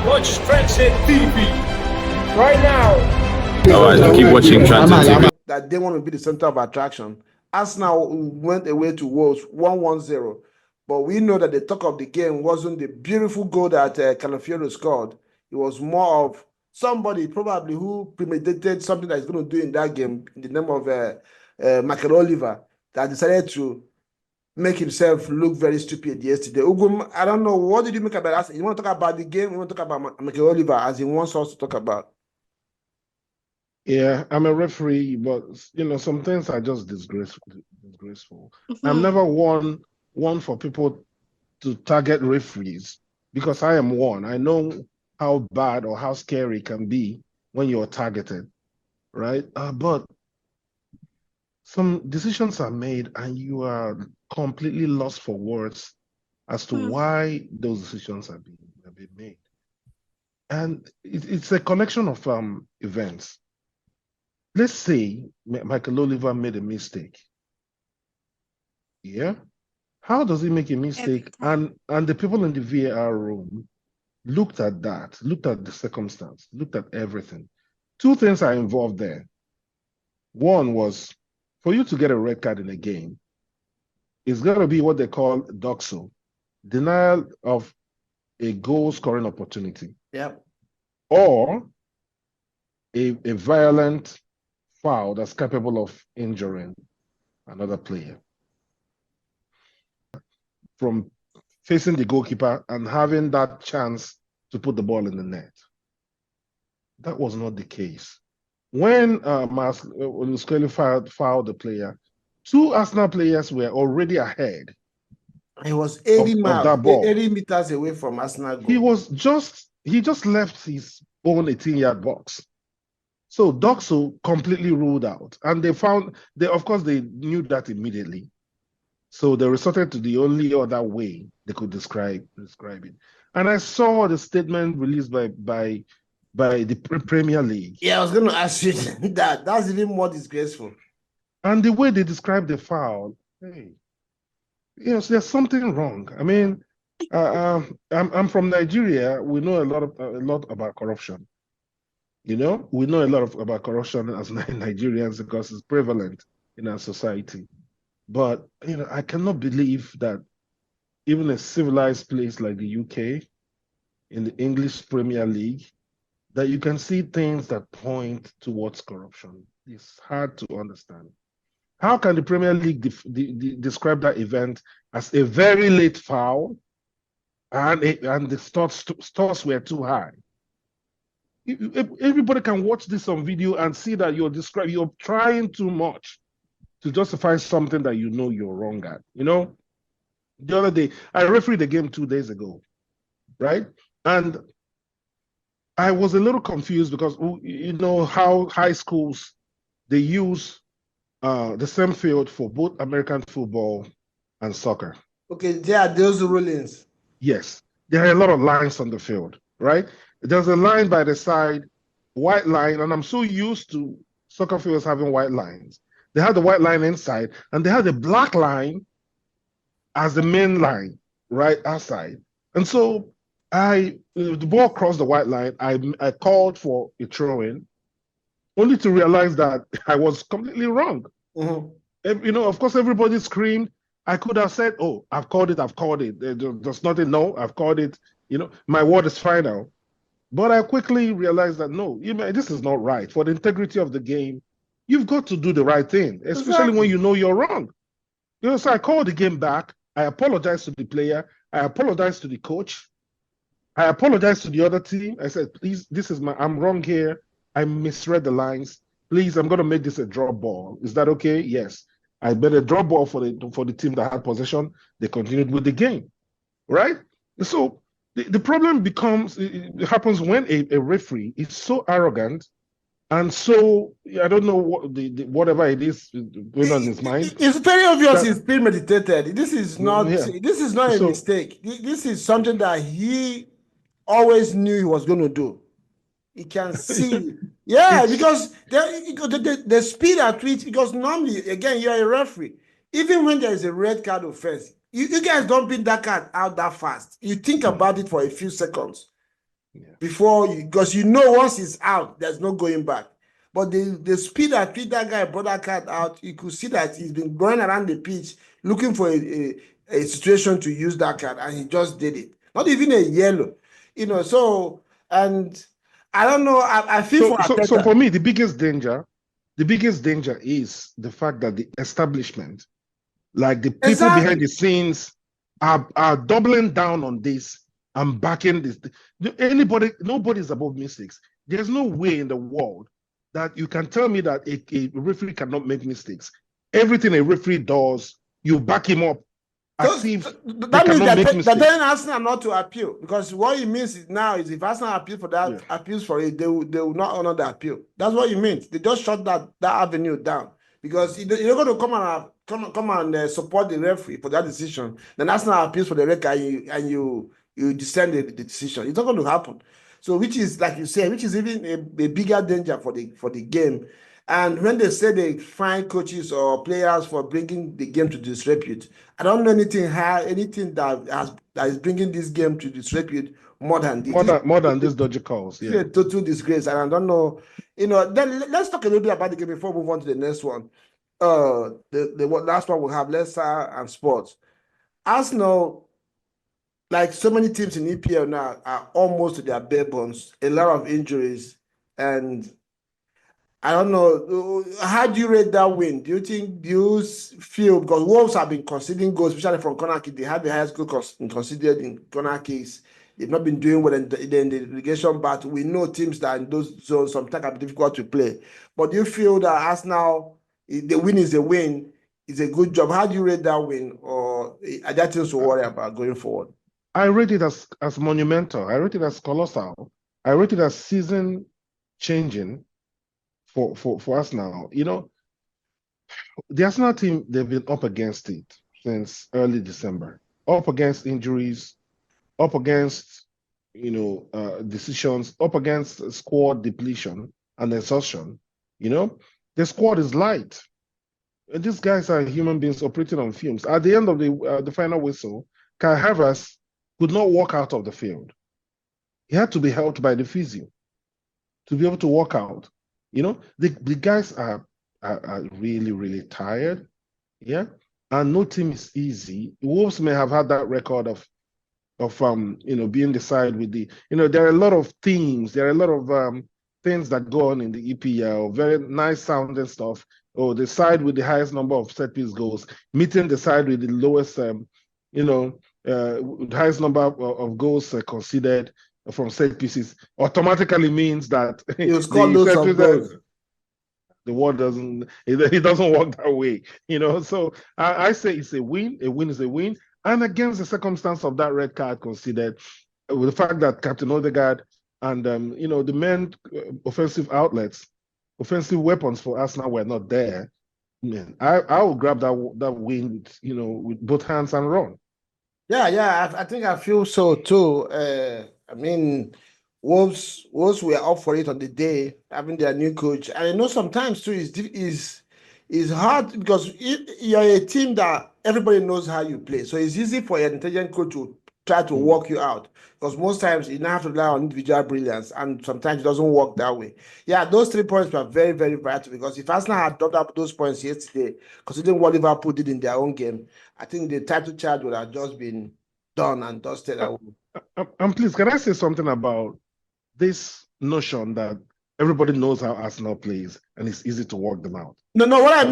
Watch Tranzeet TV right now. All right, keep watching Tranzeet TV. That they want to be the center of attraction. Arsenal went away to Wolves 1-1-0. But we know that the talk of the game wasn't the beautiful goal that Calafiero scored. It was more of somebody probably who premeditated something that he's going to do in that game in the name of Michael Oliver that decided to make himself look very stupid yesterday. Ugum, I don't know. What did you make about that? You want to talk about the game? You want to talk about Michael Oliver as he wants us to talk about? Yeah, I'm a referee, but some things are just disgraceful. I'm never one for people to target referees because I am one. I know how bad or how scary it can be when you're targeted, right? But some decisions are made and you are completely lost for words as to why those decisions have been made. And it's a collection of events. Let's say Michael Oliver made a mistake. Yeah? How does he make a mistake? And the people in the VAR room looked at that, looked at the circumstance, looked at everything. Two things are involved there. One was, for you to get a red card in a game, it's going to be what they call doxo, denial of a goal-scoring opportunity. Yep. Or a violent foul that's capable of injuring another player. From facing the goalkeeper and having that chance to put the ball in the net. That was not the case. When Myles Lewis-Skelly fouled the player, two Arsenal players were already ahead. He was 80 80 meters away from Arsenal goal. He just left his own 18-yard box. So doxo completely ruled out. And of course, they knew that immediately. So they resorted to the only other way they could describe it. And I saw the statement released by the Premier League. Yeah, I was going to ask you that. That's even more disgraceful. And the way they described the foul, there's something wrong. I mean, I'm from Nigeria. We know a lot about corruption. We know a lot about corruption as Nigerians because it's prevalent in our society. But, I cannot believe that even a civilized place like the UK, in the English Premier League, that you can see things that point towards corruption. It's hard to understand. How can the Premier League describe that event as a very late foul and the stars were too high? Everybody can watch this on video and see that you're trying too much to justify something that you're wrong at. The other day, I refereed the game 2 days ago, right? And I was a little confused because how high schools, they use the same field for both American football and soccer. Okay, there are those rulings. Yes, there are a lot of lines on the field, right? There's a line by the side, white line, and I'm so used to soccer fields having white lines. They had the white line inside, and they had the black line as the main line, right outside. And so the ball crossed the white line. I called for a throw-in, only to realize that I was completely wrong. Mm-hmm. Of course, everybody screamed. I could have said, "Oh, I've called it. There's nothing. No, I've called it. My word is final." But I quickly realized that no, this is not right. For the integrity of the game, you've got to do the right thing, especially when you know you're wrong. So I called the game back. I apologized to the player. I apologized to the coach. I apologized to the other team. I said, please, I'm wrong here. I misread the lines. Please, I'm going to make this a drop ball. Is that okay? Yes. I made a drop ball for the team that had possession. They continued with the game, right? So the problem it happens when a referee is so arrogant and so, I don't know whatever it is going on in his mind. It's very obvious it's premeditated. This is not a mistake. This is something that he always knew he was going to do. He can see. Yeah, because the speed at which, because normally, again, you're a referee. Even when there is a red card offense, you guys don't beat that card out that fast. You think about it for a few seconds. before you, because you know once it's out, there's no going back. But the speed at which that guy brought that card out, you could see that he's been going around the pitch looking for a situation to use that card, and he just did it. Not even a yellow, So, and I don't know. I feel so for me, the biggest danger is the fact that the establishment, like the people behind the scenes, are doubling down on this and backing this. Nobody's above mistakes. There's no way in the world that you can tell me that a referee cannot make mistakes. Everything a referee does, you back him up. That means that then Arsenal not to appeal, because what it means is now is if Arsenal appeal for that, appeals for it, they will not honor the appeal. That's what it means. They just shut that avenue down, because you're going to come and support the referee for that decision. Then Arsenal appeals for the red card and you descend the decision. It's not going to happen. So, which is, like you said, which is even a bigger danger for the game. And when they say they fine coaches or players for bringing the game to disrepute, I don't know anything that is bringing this game to disrepute more than these dodgy calls. Yeah, a total disgrace. And I don't know. Then let's talk a little bit about the game before we move on to the next one. The last one we have, Leicester and Spurs. Arsenal, like so many teams in EPL now, are almost to their bare bones. A lot of injuries, and I don't know. How do you rate that win? Do you feel, because Wolves have been conceding goals, especially from corner kick, they have the highest goal conceded in corner kicks. They've not been doing well in the relegation battle. We know teams that in those zones sometimes are difficult to play. But do you feel that Arsenal, the win is a win, is a good job? How do you rate that win? Or are there things to worry about going forward? I rate it as monumental. I rate it as colossal. I rate it as season changing for us now. The Arsenal team, they've been up against it since early December, up against injuries, up against decisions, up against squad depletion and exhaustion. The squad is light, and these guys are human beings operating on fumes. At the end of the final whistle, Kai Havertz could not walk out of the field. He had to be helped by the physio to be able to walk out. The guys are really, really tired. Yeah. And no team is easy. Wolves may have had that record of being the side with the, there are a lot of themes, there are a lot of things that go on in the EPL, very nice sounding stuff. Oh, the side with the highest number of set piece goals, meeting the side with the lowest, highest number of goals conceded from set pieces automatically means that you score loads of goals. The world it doesn't work that way, So I say it's a win. A win is a win, and against the circumstance of that red card considered, with the fact that Captain Odegaard and the main offensive weapons for Arsenal were not there. Man, I will grab that win, with both hands and run. Yeah, I think I feel so too. I mean, Wolves were up for it on the day, having their new coach. And I know sometimes too is hard, because you're a team that everybody knows how you play. So it's easy for an intelligent coach to try to work you out, because most times you now have to rely on individual brilliance, and sometimes it doesn't work that way. Yeah, those 3 points were very, very vital, because if Arsenal had dropped up those points yesterday, considering what Liverpool did in their own game, I think the title charge would have just been done and dusted. And please, can I say something about this notion that everybody knows how Arsenal plays and it's easy to work them out? No. What I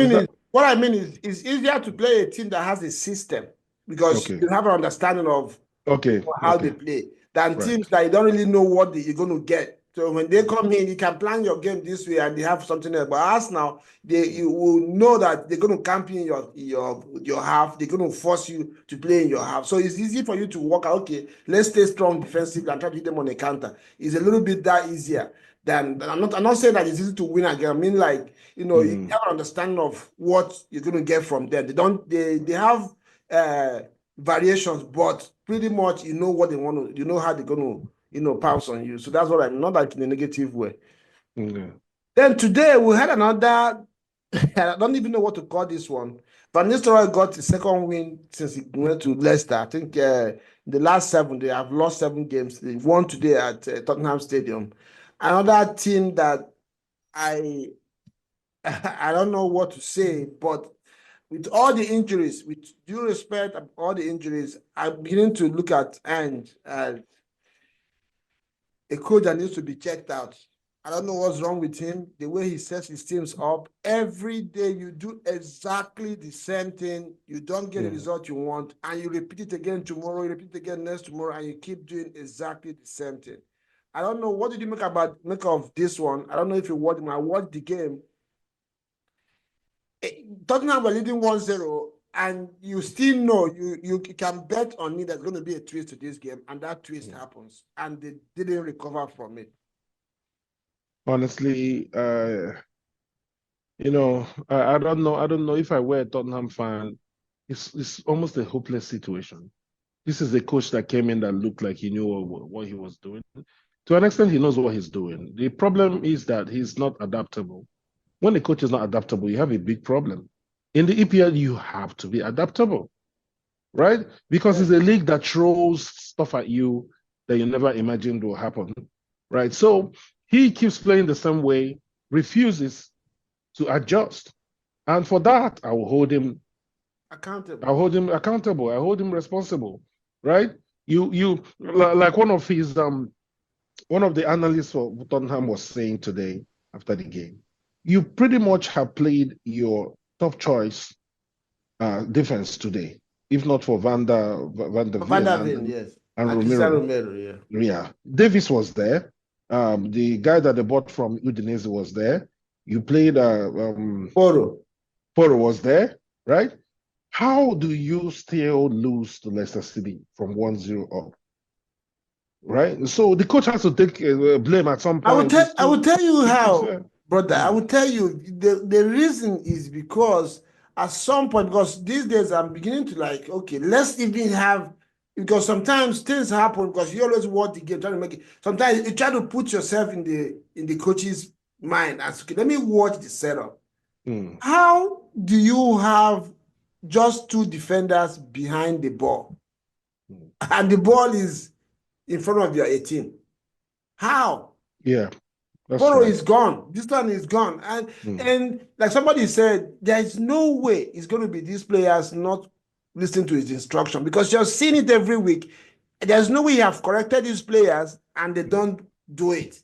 mean is it's easier to play a team that has a system, because you have an understanding of how they play, than teams that you don't really know what you're going to get. So when they come in, you can plan your game this way and they have something else. But Arsenal, you will know that they're going to camp in your half. They're going to force you to play in your half. So it's easy for you to work out, okay, let's stay strong defensively and try to hit them on a counter. It's a little bit that easier than, I'm not saying that it's easy to win again. I mean, like, you have an understanding of what you're going to get from them. They have variations, but pretty much you know what they want to, how they're going to, pounce on you. So that's what I'm not, like in a negative way. Then today we had another I don't even know what to call this one. Van Nistelrooy got the second win since he went to Leicester. I think the last 7, they have lost 7 games. They won today at Tottenham Stadium. Another team that I I don't know what to say, but with all the injuries, with due respect of all the injuries, I'm beginning to look at and a coach that needs to be checked out. I don't know what's wrong with him. The way he sets his teams up, every day you do exactly the same thing. You don't get the result you want, and you repeat it again tomorrow, you repeat it again next tomorrow, and you keep doing exactly the same thing. I don't know. What did you make of this one? I don't know if you watched him. I watched the game. Tottenham were leading 1-0, and you still know you can bet on it there's going to be a twist to this game, and that twist happens, and they didn't recover from it. Honestly, you know, I don't know. I don't know if I were a Tottenham fan. It's almost a hopeless situation. This is a coach that came in that looked like he knew what he was doing. To an extent, he knows what he's doing. The problem is that he's not adaptable. When the coach is not adaptable, you have a big problem. In the EPL, you have to be adaptable, right? Because it's a league that throws stuff at you that you never imagined will happen, right? So he keeps playing the same way, refuses to adjust. And for that, I will hold him accountable. I hold him accountable. I hold him responsible, right? You like one of the analysts for Tottenham was saying today after the game, you pretty much have played your top choice defense today, if not for Van der Ven, yes, and Romero. Yeah. Davis was there. The guy that they bought from Udinese was there. You played Poro was there, right? How do you still lose to Leicester City from 1-0 up? Right? So the coach has to take blame at some point. I will tell you how, brother. I will tell you the reason is because at some point, because these days I'm beginning to like, okay, let's even have, because sometimes things happen because you always watch the game, trying to make it. Sometimes you try to put yourself in the coach's mind as, okay, let me watch the setup. How do you have just 2 defenders behind the ball and the ball is in front of your 18? How? Yeah. Poro is gone. This one is gone. And like somebody said, there is no way it's going to be these players not listening to his instruction, because you're seeing it every week. There's no way you have corrected these players and they don't do it.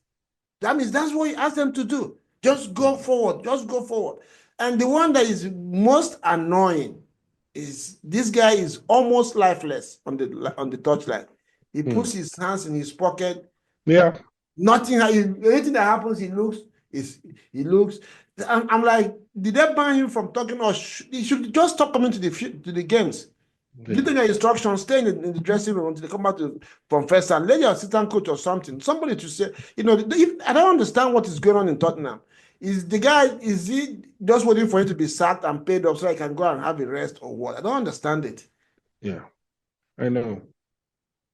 That means that's what you ask them to do. Just go forward. Just go forward. And the one that is most annoying is this guy is almost lifeless on the touchline. He puts his hands in his pocket. Yeah. Nothing. Anything that happens, he looks. I'm like, did they ban him from talking, or he should just stop coming to the games? Give them your instructions, stay in the dressing room until they come back from first and let your assistant coach or something, somebody to say, I don't understand what is going on in Tottenham. Is he just waiting for him to be sacked and paid off so I can go and have a rest, or what? I don't understand it. Yeah, I know.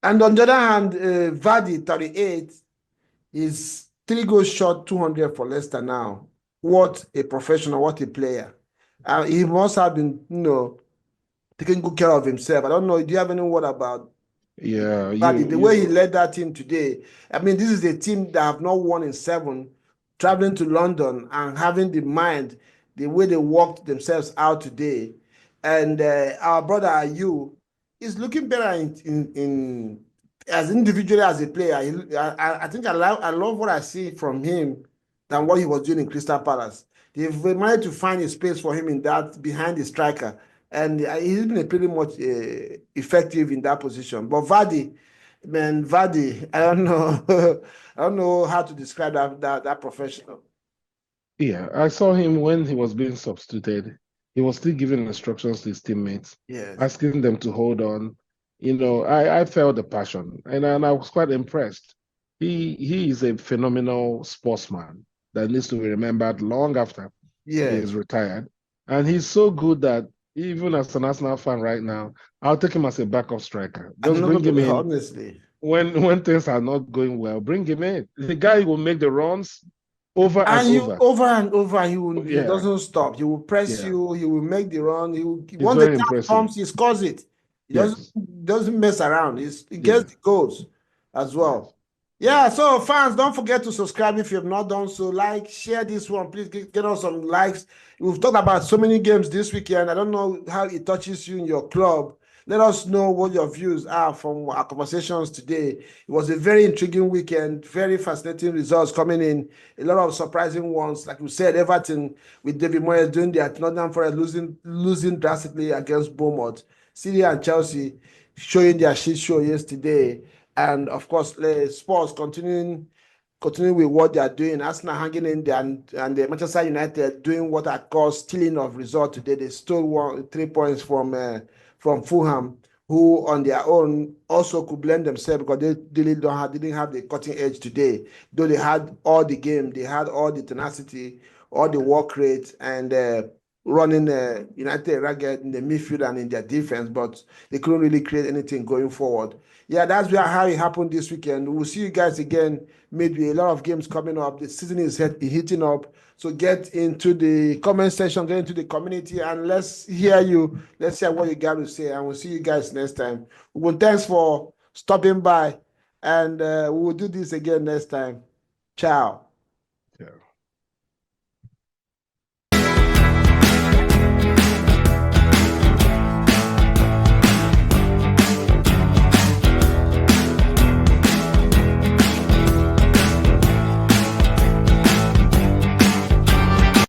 And on the other hand, Vardy, 38, is 3 goals short, 200 for Leicester now. What a professional, what a player. He must have been, taking good care of himself. I don't know. Do you have any word about the way he led that team today? I mean, this is a team that have not won in 7, traveling to London and having the mind, the way they worked themselves out today. And our brother Ayew is looking better in as individually as a player. I think I love what I see from him than what he was doing in Crystal Palace. They've managed to find a space for him in that behind the striker. And he's been pretty much effective in that position. But Vardy, I don't know. I don't know how to describe that professional. Yeah, I saw him when he was being substituted. He was still giving instructions to his teammates, asking them to hold on. I felt the passion, and I was quite impressed. He is a phenomenal sportsman that needs to be remembered long after he is retired. And he's so good that even as an Arsenal fan right now, I'll take him as a backup striker. Just bring him in. Honestly, when things are not going well, bring him in. The guy will make the runs. over and And over. over and over, he Yeah. doesn't stop. He will press Yeah. you. He will make the run. It's Once the very time impressive. comes, he scores it. He Yes. doesn't mess around. He Yeah. gets the goals as well. Yeah. So fans, don't forget to subscribe if you have not done so. Like, share this one. Please get us some likes. We've talked about so many games this weekend. I don't know how it touches you in your club. Let us know what your views are from our conversations today. It was a very intriguing weekend, very fascinating results coming in, a lot of surprising ones. Like we said, Everton with David Moyes doing their Nottingham Forest losing drastically against Bournemouth. City and Chelsea showing their shit show yesterday. And of course, Spurs continuing with what they are doing. Arsenal hanging in there, and the Manchester United doing what I call stealing of result today. They stole 3 points from Fulham, who on their own also could blame themselves because they really didn't have the cutting edge today. Though they had all the game, they had all the tenacity, all the work rate, and running United ragged in the midfield and in their defense, but they couldn't really create anything going forward. Yeah, that's how it happened this weekend. We'll see you guys again. Maybe a lot of games coming up. The season is heating up. So get into the comment section, get into the community, and let's hear you. Let's hear what you got to say, and we'll see you guys next time. Well, thanks for stopping by, and we will do this again next time. Ciao. Yeah.